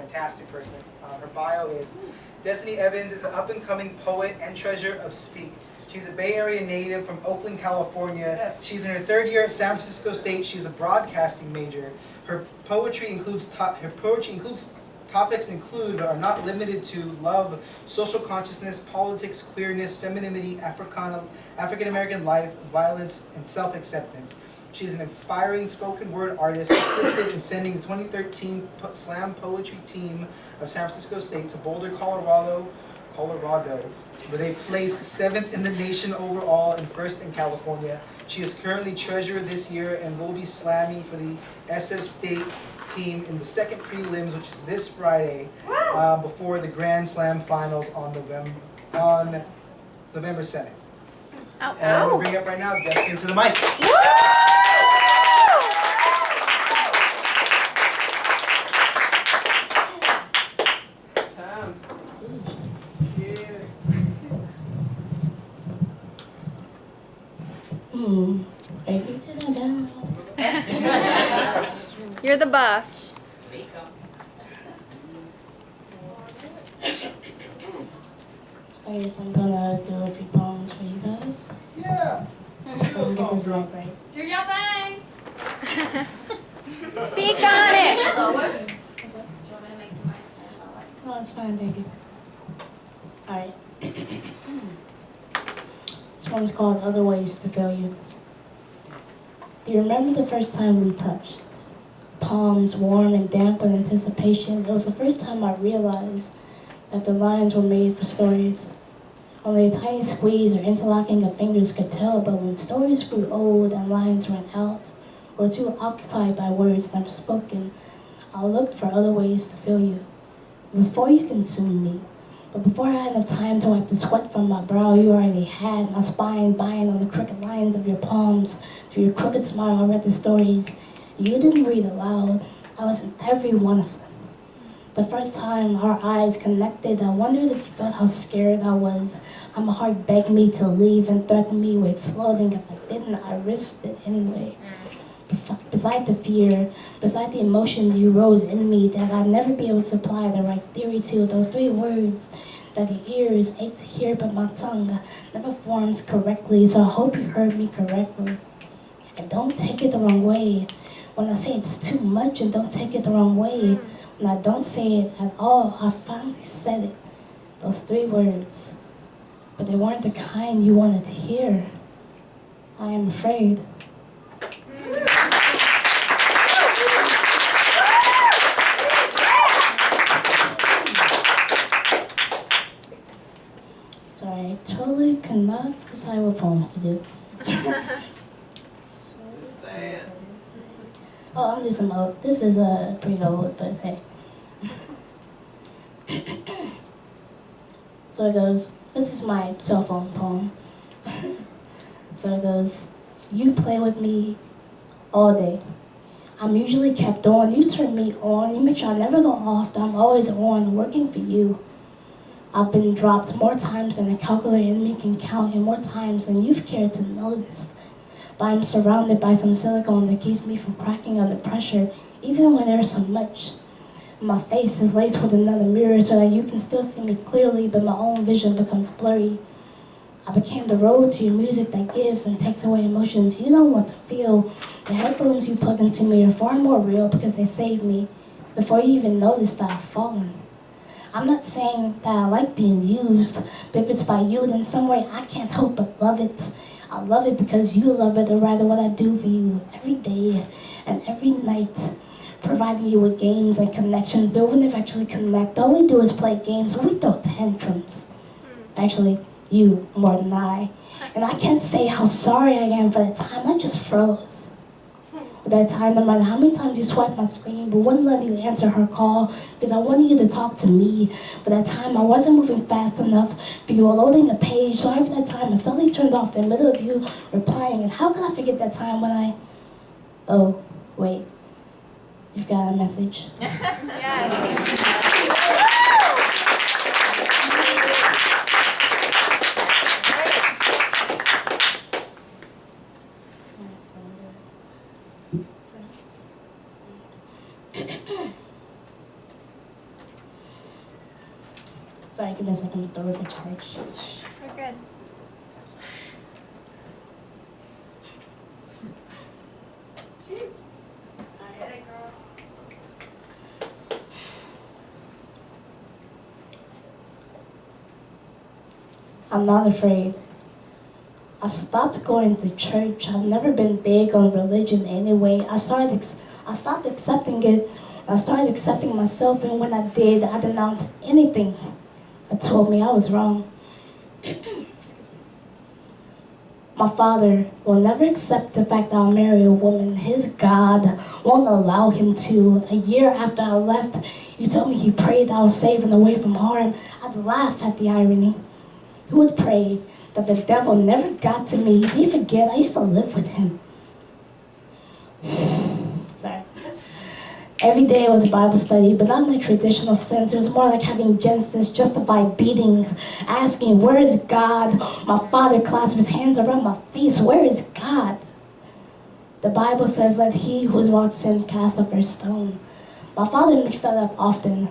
fantastic person. Her bio is, Destiny Evans is an up-and-coming poet and treasure of Speak. She's a Bay Area native from Oakland, California. Yes. She's in her third year at San Francisco State. She's a broadcasting major. Her poetry includes topics include, but are not limited to, love, social consciousness, politics, queerness, femininity, African American life, violence, and self-acceptance. She's an inspiring spoken word artist, assisted in sending the 2013 Slam Poetry team of San Francisco State to Boulder, Colorado, where they placed 7th in the nation overall and 1st in California. She is currently treasurer this year and will be slamming for the SF State team in the second prelims, which is this Friday, before the Grand Slam finals on November 7th. And I'm going to bring up right now Destiny to the mic. You're the boss. I guess I'm gonna do a few poems for you guys. Yeah. So let's get this mic right. Do your thing. Speak on it. What's up? No, it's fine, thank you. Alright. This one's called Other Ways to Feel You. Do you remember the first time we touched? Palms warm and damp with anticipation. It was the first time I realized that the lines were made for stories. Only a tiny squeeze or interlocking of fingers could tell, but when stories grew old and lines ran out, or too occupied by words never spoken, I looked for other ways to feel you. Before you consumed me, but before I had enough time to wipe the sweat from my brow, you already had my spine bind on the crooked lines of your palms. Through your crooked smile, I read the stories you didn't read aloud. I was in every one of them. The first time our eyes connected, I wondered if you felt how scared I was. How my heart begged me to leave and threatened me with exploding. If I didn't, I risked it anyway. Beside the fear, beside the emotions you rose in me that I'd never be able to apply the right theory to, those 3 words that the ears ache to hear but my tongue never forms correctly, so I hope you heard me correctly. And don't take it the wrong way. When I say it's too much, and don't take it the wrong way. When I don't say it at all, I finally said it. Those 3 words. But they weren't the kind you wanted to hear. I am afraid. Sorry, I totally could not decide what poems to do. Oh, I'm gonna do some old. This is pretty old, but hey. So it goes, this is my cell phone poem. So it goes, you play with me all day. I'm usually kept on, you turn me on, you make sure I never go off, I'm always on, working for you. I've been dropped more times than a calculator in me can count, and more times than you've cared to notice. But I'm surrounded by some silicone that keeps me from cracking under pressure, even when there's so much. My face is laced with another mirror so that you can still see me clearly, but my own vision becomes blurry. I became the road to your music that gives and takes away emotions you don't want to feel. The headphones you plug into me are far more real because they save me before you even notice that I've fallen. I'm not saying that I like being used, but if it's by you, then some way I can't help but love it. I love it because you love it, or rather what I do for you every day and every night. Providing you with games and connections, but we never actually connect. All we do is play games, we throw tantrums. Actually, you more than I. And I can't say how sorry I am for the time I just froze. That time, no matter how many times you swiped my screen, but wouldn't let you answer her call because I wanted you to talk to me. But that time I wasn't moving fast enough for you were loading a page. So after that time I suddenly turned off the middle of you replying. And how could I forget that time when I... Oh, wait. You've got a message. Sorry, give me a second to throw the charge. We're good. I'm not afraid. I stopped going to church. I've never been big on religion anyway. I stopped accepting it. I started accepting myself, and when I did, I denounced anything that told me I was wrong. My father will never accept the fact that I'll marry a woman. His God won't allow him to. A year after I left, he told me he prayed I was safe and away from harm. I'd laugh at the irony. He would pray that the devil never got to me. Did you forget I used to live with him? Sorry. Every day was a Bible study, but not in a traditional sense. It was more like having Genesis justified beatings, asking, where is God? My father clasped his hands around my face. Where is God? The Bible says, let he who is without sin cast the first stone. My father mixed that up often.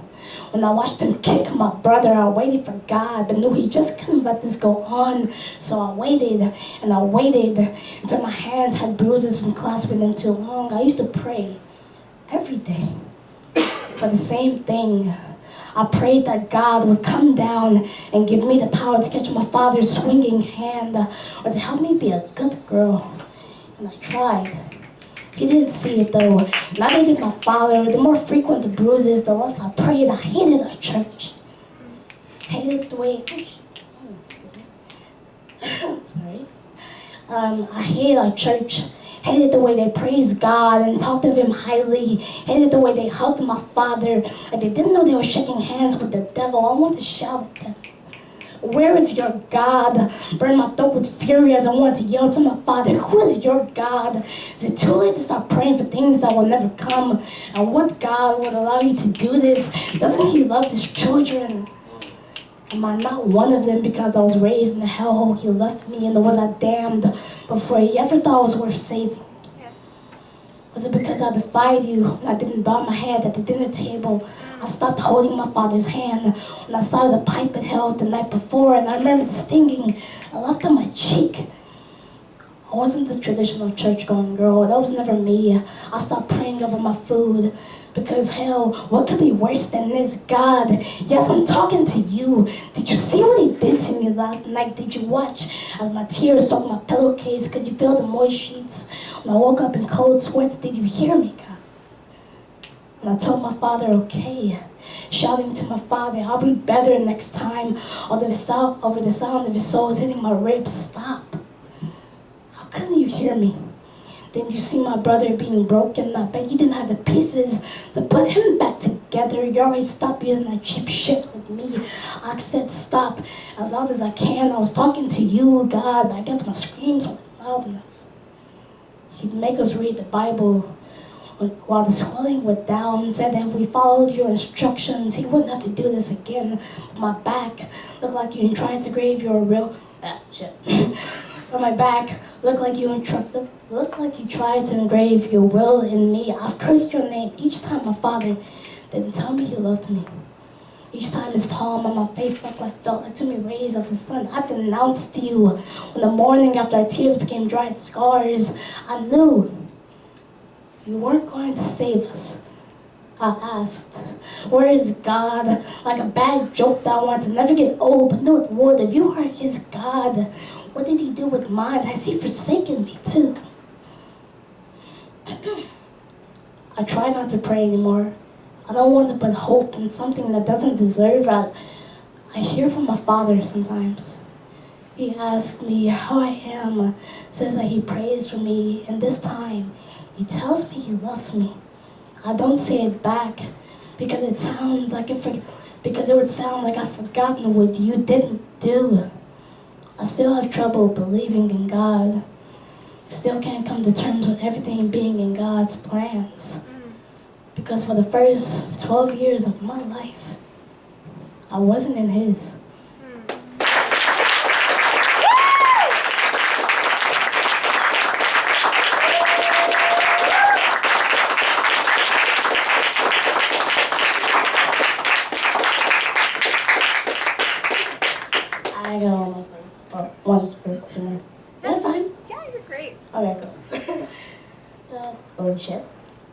When I watched him kick my brother, I waited for God, but knew he just couldn't let this go on. So I waited, and I waited until my hands had bruises from clasping him too long. I used to pray every day for the same thing. I prayed that God would come down and give me the power to catch my father's swinging hand, or to help me be a good girl. And I tried. He didn't see it though. Neither did my father. The more frequent the bruises, the less I prayed. I hated our church. Hated the way... Sorry. I hated our church. Hated the way they praised God and talked of him highly. Hated the way they hugged my father. Like they didn't know they were shaking hands with the devil. I wanted to shout at them. Where is your God? Burned my throat with fury as I wanted to yell to my father, who is your God? Is it too late to stop praying for things that will never come? And what God would allow you to do this? Doesn't he love his children? Am I not one of them because I was raised in a hellhole? He left me, and was I damned before he ever thought I was worth saving? Yes. Was it because I defied you and I didn't bow my head at the dinner table? I stopped holding my father's hand when I saw the pipe it held the night before, and I remember the stinging I left on my cheek. I wasn't the traditional church-going girl. That was never me. I stopped praying over my food because, hell, what could be worse than this? God, yes, I'm talking to you. Did you see what he did to me last night? Did you watch as my tears soaked my pillowcase? Could you feel the moist sheets when I woke up in cold sweats? Did you hear me, God? And I told my father, okay, shouting to my father, I'll be better next time. Over the sound of his soles hitting my ribs, stop. How couldn't you hear me? Then you see my brother being broken. I bet you didn't have the pieces to put him back together. You already stopped using that cheap shit with me. I said stop as loud as I can. I was talking to you, God, but I guess my screams weren't loud enough. He'd make us read the Bible while the swelling went down. Said that if we followed your instructions, he wouldn't have to do this again. But my back looked like you tried to grave your real... shit. On my back, looked like you tried to engrave your will in me. I've cursed your name each time my father didn't tell me he loved me. Each time his palm on my face felt like too many rays of the sun. I denounced you. In the morning after our tears became dried scars, I knew you weren't going to save us. I asked, where is God? Like a bad joke that I wanted to never get old, but knew it would. If you are his God, what did he do with mine? Has he forsaken me too? I try not to pray anymore. I don't want to put hope in something that doesn't deserve it. I hear from my father sometimes. He asks me how I am, says that he prays for me, and this time he tells me he loves me. I don't say it back because it would sound like I've forgotten what you didn't do. I still have trouble believing in God. Still can't come to terms with everything being in God's plans. Because for the first 12 years of my life, I wasn't in his.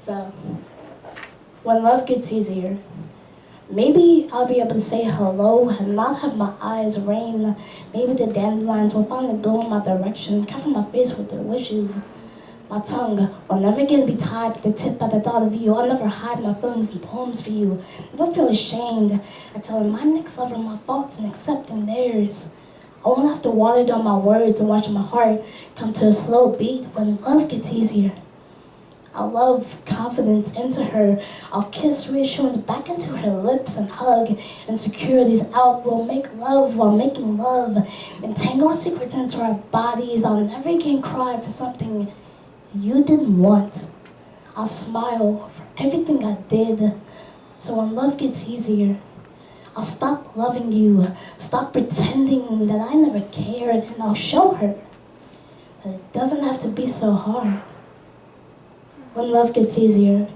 So, when love gets easier, maybe I'll be able to say hello and not have my eyes rain. Maybe the dandelions will finally blow in my direction, cover my face with their wishes. My tongue will never again be tied to the tip by the thought of you. I'll never hide my feelings in poems for you. Never feel ashamed at telling my next lover my faults and accepting theirs. I won't have to water down my words and watch my heart come to a slow beat when love gets easier. I'll love confidence into her. I'll kiss reassurance back into her lips and hug insecurities out. We'll make love while making love. Entangle our secrets into our bodies. I'll never again cry for something you didn't want. I'll smile for everything I did. So when love gets easier, I'll stop loving you, stop pretending that I never cared, and I'll show her that it doesn't have to be so hard. When love gets easier,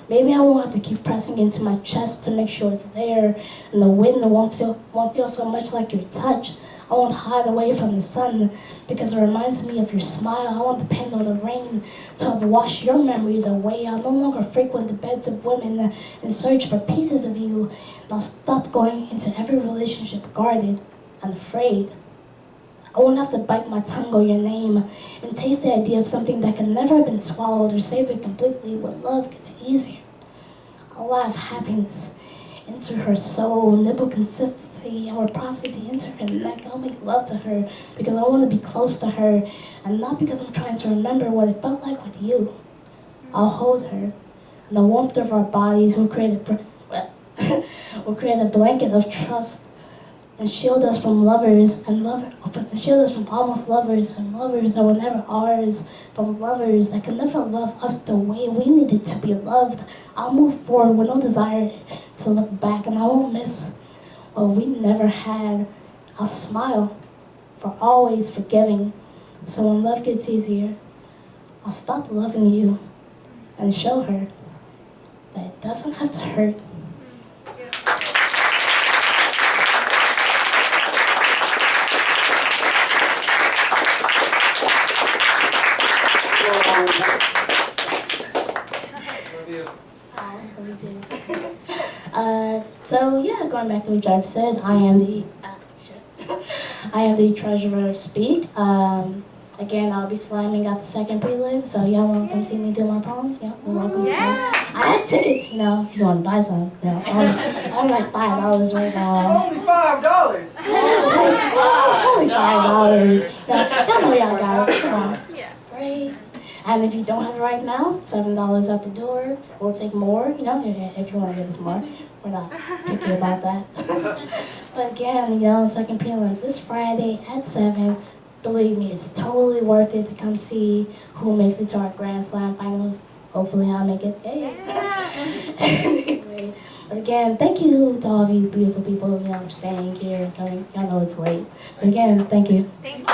maybe I won't have to keep pressing into my chest to make sure it's there, and the wind won't feel so much like your touch. I won't hide away from the sun because it reminds me of your smile. I won't depend on the rain to help wash your memories away. I'll no longer frequent the beds of women in search for pieces of you. And I'll stop going into every relationship guarded and afraid. I won't have to bite my tongue on your name and taste the idea of something that can never have been swallowed or savored completely. When love gets easier, I'll laugh happiness into her soul, nibble consistency and reciprocity into her neck. I'll make love to her because I want to be close to her and not because I'm trying to remember what it felt like with you. I'll hold her, and the warmth of our bodies will create a blanket of trust and shield us from shield us from almost lovers and lovers that were never ours, from lovers that could never love us the way we needed to be loved. I'll move forward with no desire to look back, and I won't miss what we never had. I'll smile for always forgiving. So when love gets easier, I'll stop loving you and show her that it doesn't have to hurt. So yeah, going back to what Jarvis said, I am the treasurer of Speak. Again, I'll be slamming out the second prelim, so y'all want to come see me do my poems? Yeah, you're welcome to come. I have tickets, if you want to buy some. I'm like $5 right now. Only $5. Only $5. Y'all know y'all got it. Come on. Yeah. Great. And if you don't have it right now, $7 out the door. We'll take more, if you want to give us more. We're not picky about that. But again, second prelims this Friday at 7. Believe me, it's totally worth it to come see who makes it to our Grand Slam finals. Hopefully I'll make it. Hey. Anyway, but again, thank you to all of you beautiful people, for staying here and coming. Y'all know it's late. But again, thank you. Thank you.